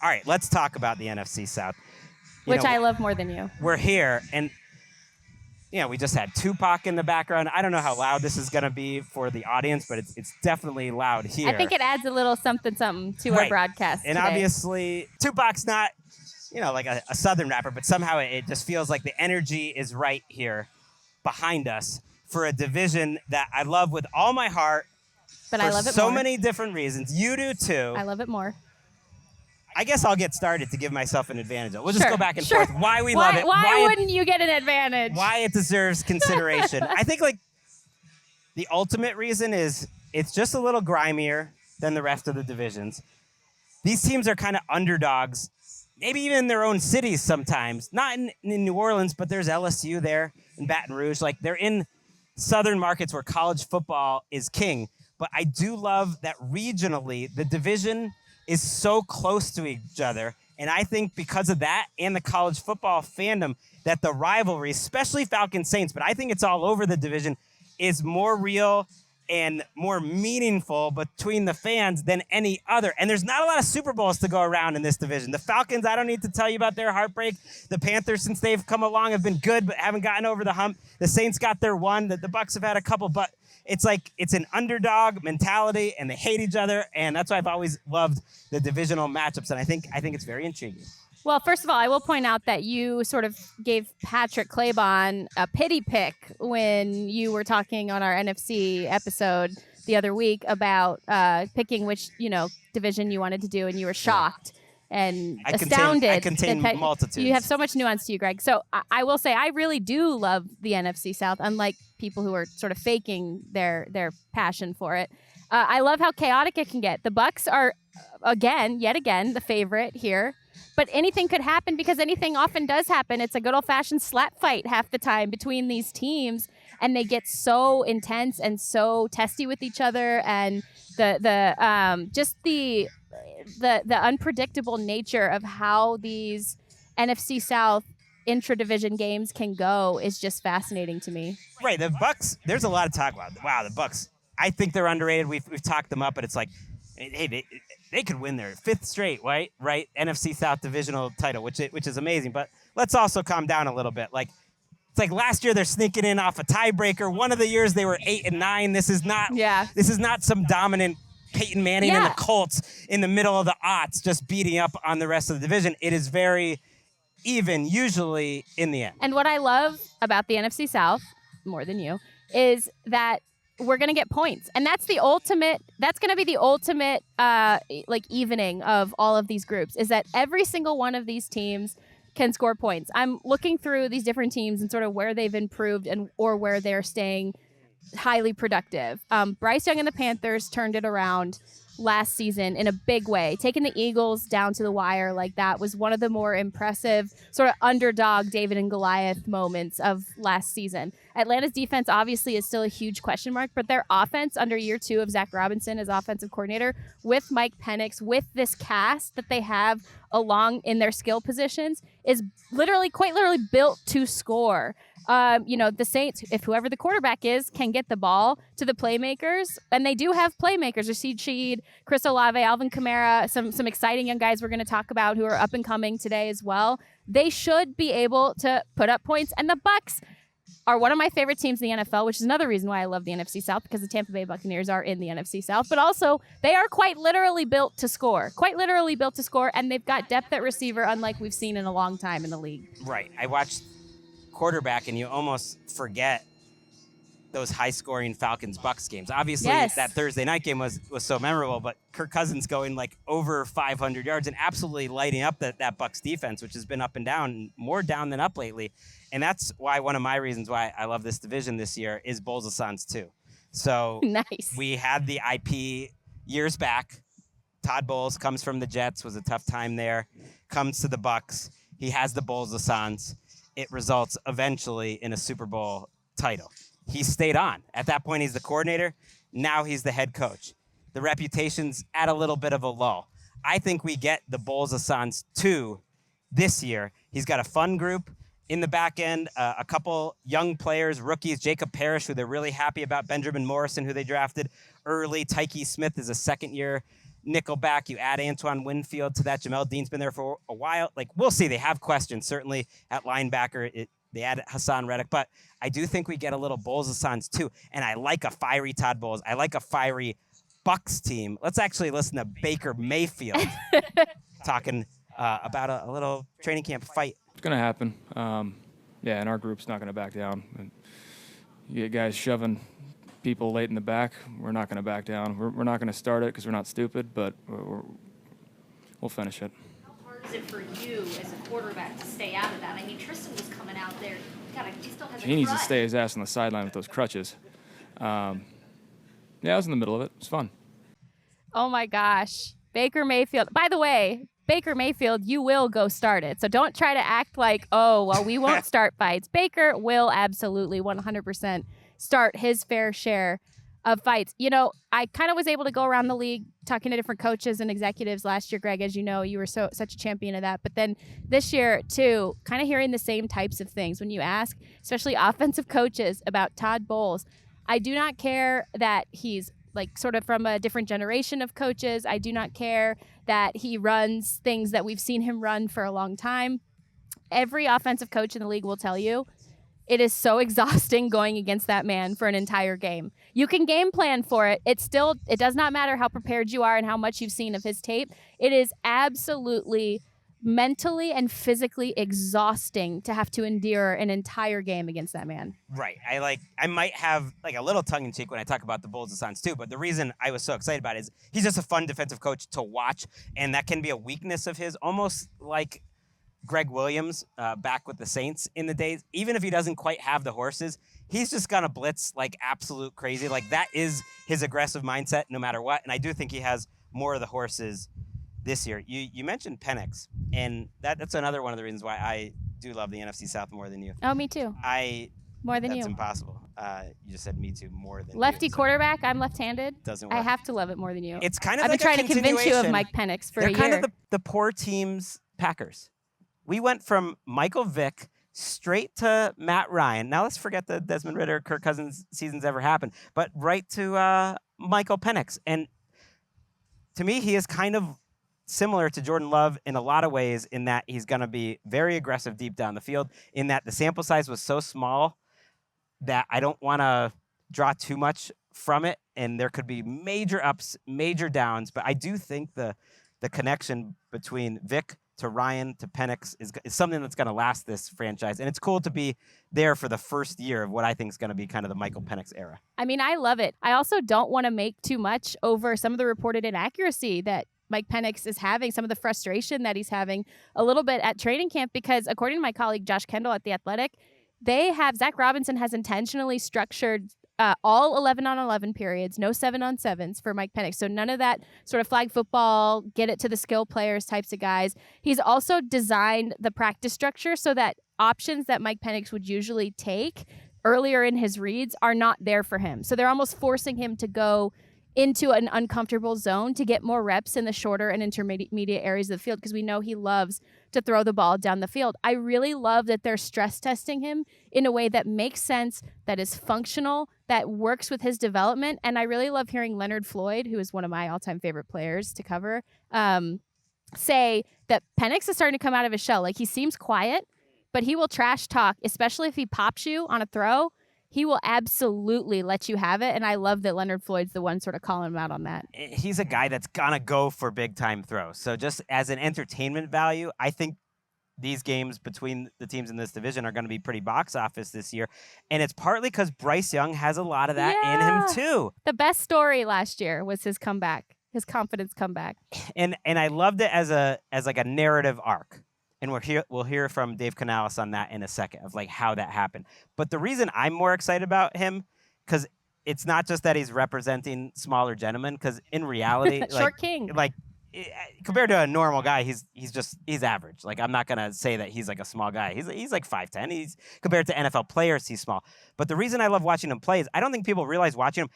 All right, let's talk about the NFC South. Which I love more than you. We're here, and we just had Tupac in the background. I don't know how loud this is going to be for the audience, but it's definitely loud here. I think it adds a little something to our broadcast And today. Obviously, Tupac's not, like a Southern rapper, but somehow it just feels like the energy is right here behind us for a division that I love with all my heart. But I love it so more. many different reasons. You do too. I love it more. I guess I'll get started to give myself an advantage. We'll just go back and forth. Why we why, love it. Why wouldn't you get an advantage? Why it deserves consideration. I think the ultimate reason is it's just a little grimier than the rest of the divisions. These teams are kind of underdogs, maybe even in their own cities sometimes. Not in New Orleans, but there's LSU there in Baton Rouge. They're in southern markets where college football is king. But I do love that regionally the division is so close to each other. And I think because of that and the college football fandom, that the rivalry, especially Falcons Saints, but I think it's all over the division, is more real and more meaningful between the fans than any other. And there's not a lot of Super Bowls to go around in this division. The Falcons, I don't need to tell you about their heartbreak. The Panthers, since they've come along, have been good but haven't gotten over the hump. The Saints got their one. The Bucs have had a couple, but it's an underdog mentality, and they hate each other, and that's why I've always loved the divisional matchups, and I think it's very intriguing. Well, first of all, I will point out that you sort of gave Patrick Claybon a pity pick when you were talking on our NFC episode the other week about picking which division you wanted to do, and you were shocked. And astounded. I contain multitudes. You have so much nuance to you, Greg. So I will say I really do love the NFC South, unlike people who are sort of faking their passion for it. I love how chaotic it can get. The Bucs are, yet again, the favorite here. But anything could happen because anything often does happen. It's a good old-fashioned slap fight half the time between these teams, and they get so intense and so testy with each other, and the unpredictable nature of how these NFC South intra-division games can go is just fascinating to me. Right, the Bucs. There's a lot of talk about. Wow, the Bucs. I think they're underrated. We've talked them up, but it's like, hey, they could win their fifth straight, right? NFC South divisional title, which is amazing. But let's also calm down a little bit. It's like last year they're sneaking in off a tiebreaker. One of the years they were 8-9. This is not some dominant Peyton Manning and the Colts in the middle of the aughts just beating up on the rest of the division. It is very even, usually, in the end. And what I love about the NFC South, more than you, is that we're going to get points. And that's going to be the ultimate evening of all of these groups, is that every single one of these teams can score points. I'm looking through these different teams and sort of where they've improved or where they're staying highly productive. Bryce Young and the Panthers turned it around last season in a big way. Taking the Eagles down to the wire like that was one of the more impressive sort of underdog David and Goliath moments of last season. Atlanta's defense obviously is still a huge question mark, but their offense under year 2 of Zach Robinson as offensive coordinator with Mike Penix, with this cast that they have along in their skill positions, is quite literally built to score. The Saints, if whoever the quarterback is, can get the ball to the playmakers, and they do have playmakers. Rashid Shaheed, Chris Olave, Alvin Kamara, some exciting young guys we're going to talk about who are up and coming today as well. They should be able to put up points, and the Bucs are one of my favorite teams in the NFL, which is another reason why I love the NFC South, because the Tampa Bay Buccaneers are in the NFC South, but also they are quite literally built to score, and they've got depth at receiver unlike we've seen in a long time in the league. Right. I watched quarterback and you almost forget those high-scoring Falcons-Bucs games. Obviously, that Thursday night game was so memorable, but Kirk Cousins going over 500 yards and absolutely lighting up that Bucs defense, which has been up and down, more down than up lately. And that's why one of my reasons why I love this division this year is Bowles of Suns too. So nice. We had the IP years back. Todd Bowles comes from the Jets, was a tough time there, comes to the Bucs. He has the Bowles of Suns. It results eventually in a Super Bowl title. He stayed on. At that point, he's the coordinator. Now he's the head coach. The reputation's at a little bit of a lull. I think we get the Bowles of Suns 2 this year. He's got a fun group in the back end, a couple young players, rookies, Jacob Parrish, who they're really happy about, Benjamin Morrison, who they drafted early. Tyke Smith is a second-year nickelback. You add Antoine Winfield to that. Jamel Dean's been there for a while. Like, we'll see. They have questions, certainly at linebacker. They add Hassan Reddick, but I do think we get a little Bowles Hassans too. And I like a fiery Todd Bowles. I like a fiery Bucks team. Let's actually listen to Baker Mayfield talking about a little training camp fight. It's going to happen. Yeah, and our group's not going to back down. And you get guys shoving people late in the back. We're not going to back down. We're not going to start it because we're not stupid, but we'll finish it. How hard is it for you as a quarterback to stay out of that? I mean, Tristan was coming out there. He still has a He needs to crutch. stay his ass on the sideline with those crutches. Yeah, I was in the middle of it. It was fun. Oh my gosh. Baker Mayfield. By the way, Baker Mayfield, you will go start it. So don't try to act like, oh, well, we won't start fights. Baker will absolutely 100% start his fair share of fights. You know, I kind of was able to go around the league talking to different coaches and executives last year, Gregg. As you know, you were such a champion of that. But then this year, too, kind of hearing the same types of things. When you ask, especially offensive coaches, about Todd Bowles, I do not care that he's like sort of from a different generation of coaches. I do not care that he runs things that we've seen him run for a long time. Every offensive coach in the league will tell you it is so exhausting going against that man for an entire game. You can game plan for it. It does not matter how prepared you are and how much you've seen of his tape. It is absolutely mentally and physically exhausting to have to endure an entire game against that man. Right. I might have like a little tongue in cheek when I talk about the Bulls and Suns too, but the reason I was so excited about it is he's just a fun defensive coach to watch, and that can be a weakness of his, almost like Gregg Williams back with the Saints in the days. Even if he doesn't quite have the horses, he's just gonna blitz like absolute crazy. Like, that is his aggressive mindset no matter what, and I do think he has more of the horses this year. You mentioned Penix, and that's another one of the reasons why I do love the NFC South more than you. Oh, me too. More than That's you. impossible. You just said me too more than Lefty you, so quarterback. I'm left-handed. doesn't work. I have to love it more than you. It's kind of I've like been trying a to convince you of continuation. Mike Penix for They're a kind year. of the poor team's Packers. We went from Michael Vick straight to Matt Ryan. Now let's forget the Desmond Ridder, Kirk Cousins seasons ever happened, but right to Michael Penix. And to me, he is kind of similar to Jordan Love in a lot of ways, in that he's going to be very aggressive deep down the field, in that the sample size was so small that I don't want to draw too much from it, and there could be major ups, major downs, but I do think the connection between Vic to Ryan to Penix is something that's going to last this franchise, and it's cool to be there for the first year of what I think is going to be kind of the Michael Penix era. I mean, I love it. I also don't want to make too much over some of the reported inaccuracy that Mike Penix is having, some of the frustration that he's having a little bit at training camp, because according to my colleague Josh Kendall at The Athletic, Zach Robinson has intentionally structured all 11-on-11 periods, no 7-on-7s for Mike Penix. So none of that sort of flag football, get it to the skill players types of guys. He's also designed the practice structure so that options that Mike Penix would usually take earlier in his reads are not there for him. So they're almost forcing him to go into an uncomfortable zone to get more reps in the shorter and intermediate areas of the field, because we know he loves to throw the ball down the field. I really love that they're stress testing him in a way that makes sense, that is functional, that works with his development. And I really love hearing Leonard Floyd, who is one of my all-time favorite players to cover, say that Penix is starting to come out of his shell. Like, he seems quiet, but he will trash talk, especially if he pops you on a throw. He will absolutely let you have it, and I love that Leonard Floyd's the one sort of calling him out on that. He's a guy that's going to go for big-time throws. So just as an entertainment value, I think these games between the teams in this division are going to be pretty box office this year. And it's partly because Bryce Young has a lot of that in him, too. The best story last year was his comeback, his confidence comeback. And I loved it as like a narrative arc. And we'll hear from Dave Canales on that in a second, of like how that happened. But the reason I'm more excited about him, because it's not just that he's representing smaller gentlemen, because in reality, Short king. Like compared to a normal guy, he's average. Like, I'm not gonna say that he's like a small guy. He's like 5'10". He's compared to NFL players, he's small. But the reason I love watching him play is I don't think people realize watching him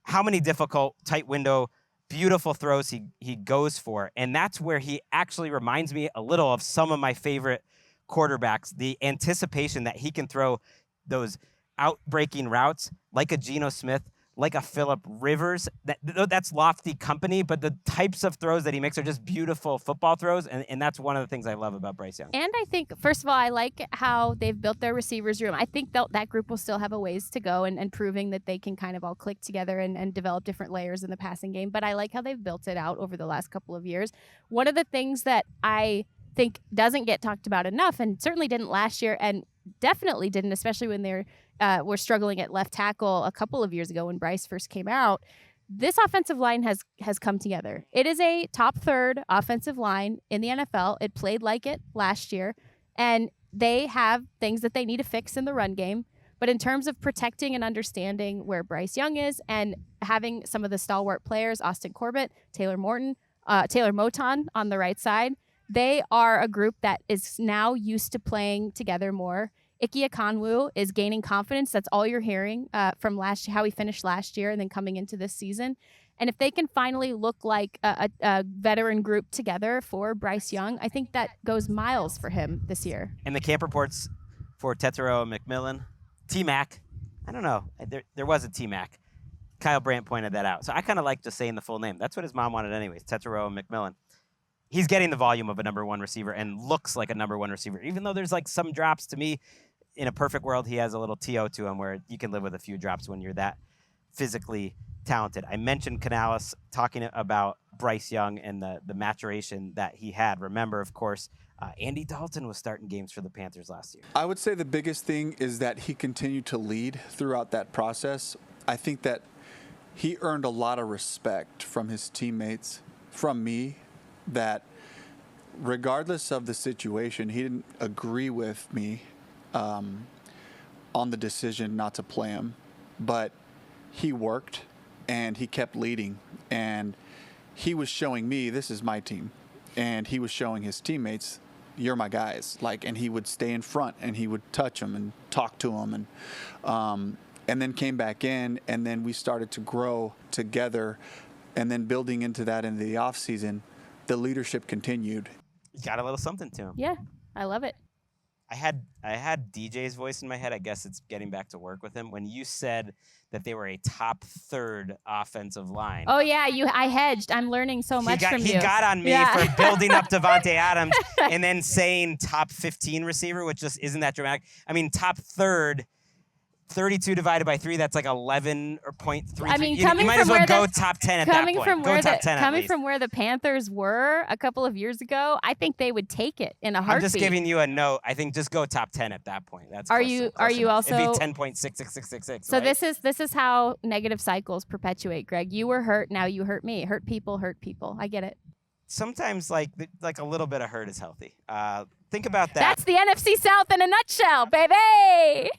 how many difficult tight window, beautiful throws he goes for. And that's where he actually reminds me a little of some of my favorite quarterbacks. The anticipation that he can throw those out-breaking routes like a Geno Smith, like a Phillip Rivers. That's lofty company, but the types of throws that he makes are just beautiful football throws, and that's one of the things I love about Bryce Young. And I think, first of all, I like how they've built their receivers room. I think that group will still have a ways to go and proving that they can kind of all click together and develop different layers in the passing game. But I like how they've built it out over the last couple of years. One of the things that I think doesn't get talked about enough, and certainly didn't last year, and definitely didn't, especially when they were struggling at left tackle a couple of years ago when Bryce first came out. This offensive line has come together. It is a top third offensive line in the NFL. It played like it last year, and they have things that they need to fix in the run game. But in terms of protecting and understanding where Bryce Young is and having some of the stalwart players, Austin Corbett, Taylor Moton on the right side, they are a group that is now used to playing together more. Ike Ekwonu is gaining confidence. That's all you're hearing from how he finished last year and then coming into this season. And if they can finally look like a veteran group together for Bryce Young, I think that goes miles for him this year. And the camp reports for Tetairoa McMillan, T-Mac. I don't know. There was a T-Mac. Kyle Brandt pointed that out. So I kind of like just saying the full name. That's what his mom wanted anyways, Tetairoa McMillan. He's getting the volume of a number one receiver and looks like a number one receiver, even though there's like some drops. To me, in a perfect world, he has a little TO to him where you can live with a few drops when you're that physically talented. I mentioned Canales talking about Bryce Young and the maturation that he had. Remember, of course, Andy Dalton was starting games for the Panthers last year. I would say the biggest thing is that he continued to lead throughout that process. I think that he earned a lot of respect from his teammates, from me, that regardless of the situation, he didn't agree with me on the decision not to play him, but he worked and he kept leading, and he was showing me, this is my team, and he was showing his teammates, you're my guys. And he would stay in front and he would touch them and talk to them, and then came back in, and then we started to grow together, and then building into that into the off season, the leadership continued. He got a little something to him. Yeah, I love it. I had DJ's voice in my head. I guess it's getting back to work with him. When you said that they were a top third offensive line. Oh yeah, I hedged. I'm learning so much from you. He got on me for building up Devontae Adams and then saying top 15 receiver, which just isn't that dramatic. I mean, top third. 32 divided by 3, that's like 11.3. I mean, you might as well go top 10 at that point. Coming from where the Panthers were a couple of years ago, I think they would take it in a heartbeat. I'm just giving you a note. I think just go top 10 at that point. That's are you also? It'd be 10.66666. So right? this is how negative cycles perpetuate, Greg. You were hurt, now you hurt me. Hurt people. I get it. Sometimes like a little bit of hurt is healthy. Think about that. That's the NFC South in a nutshell, baby.